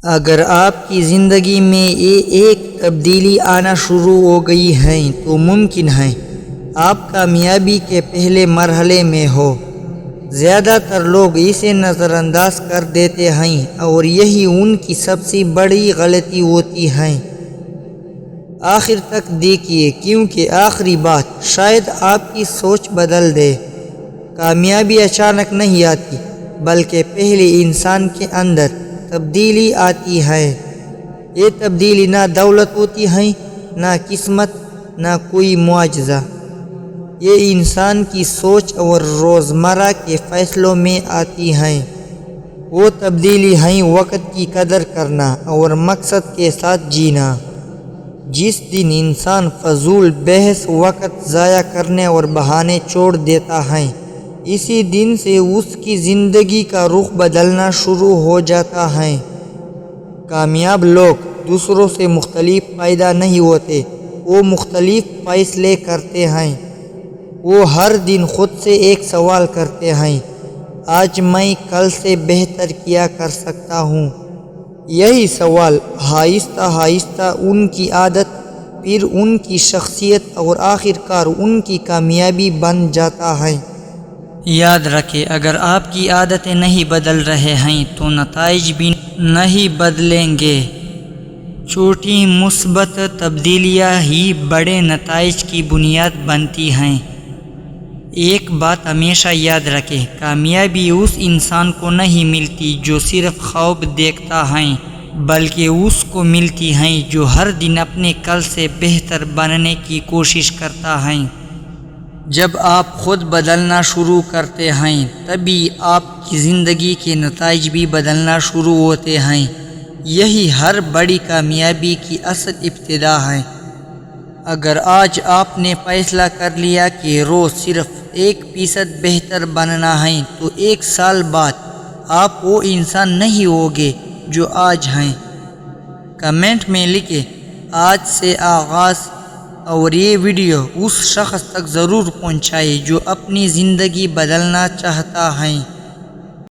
اگر آپ کی زندگی میں ایک تبدیلی آنا شروع ہو گئی ہے تو ممکن ہے آپ کامیابی کے پہلے مرحلے میں ہو۔ زیادہ تر لوگ اسے نظر انداز کر دیتے ہیں اور یہی ان کی سب سے بڑی غلطی ہوتی ہے۔ آخر تک دیکھیے، کیونکہ آخری بات شاید آپ کی سوچ بدل دے۔ کامیابی اچانک نہیں آتی، بلکہ پہلے انسان کے اندر تبدیلی آتی ہے۔ یہ تبدیلی نہ دولت ہوتی ہے، نہ قسمت، نہ کوئی معجزہ۔ یہ انسان کی سوچ اور روزمرہ کے فیصلوں میں آتی ہے۔ وہ تبدیلی ہے وقت کی قدر کرنا اور مقصد کے ساتھ جینا۔ جس دن انسان فضول بحث، وقت ضائع کرنے اور بہانے چھوڑ دیتا ہے، اسی دن سے اس کی زندگی کا رخ بدلنا شروع ہو جاتا ہے۔ کامیاب لوگ دوسروں سے مختلف پیدا نہیں ہوتے، وہ مختلف فیصلے کرتے ہیں۔ وہ ہر دن خود سے ایک سوال کرتے ہیں، آج میں کل سے بہتر کیا کر سکتا ہوں؟ یہی سوال آہستہ آہستہ ان کی عادت، پھر ان کی شخصیت اور آخر کار ان کی کامیابی بن جاتا ہے۔ یاد رکھیں، اگر آپ کی عادتیں نہیں بدل رہے ہیں تو نتائج بھی نہیں بدلیں گے۔ چھوٹی مثبت تبدیلیاں ہی بڑے نتائج کی بنیاد بنتی ہیں۔ ایک بات ہمیشہ یاد رکھیں، کامیابی اس انسان کو نہیں ملتی جو صرف خواب دیکھتا ہے، بلکہ اس کو ملتی ہے جو ہر دن اپنے کل سے بہتر بننے کی کوشش کرتا ہے۔ جب آپ خود بدلنا شروع کرتے ہیں، تبھی آپ کی زندگی کے نتائج بھی بدلنا شروع ہوتے ہیں۔ یہی ہر بڑی کامیابی کی اصل ابتدا ہے۔ اگر آج آپ نے فیصلہ کر لیا کہ روز صرف 1% بہتر بننا ہے، تو 1 سال بعد آپ وہ انسان نہیں ہوگے جو آج ہیں۔ کمنٹ میں لکھیں، آج سے آغاز، اور یہ ویڈیو اس شخص تک ضرور پہنچائیں جو اپنی زندگی بدلنا چاہتا ہے۔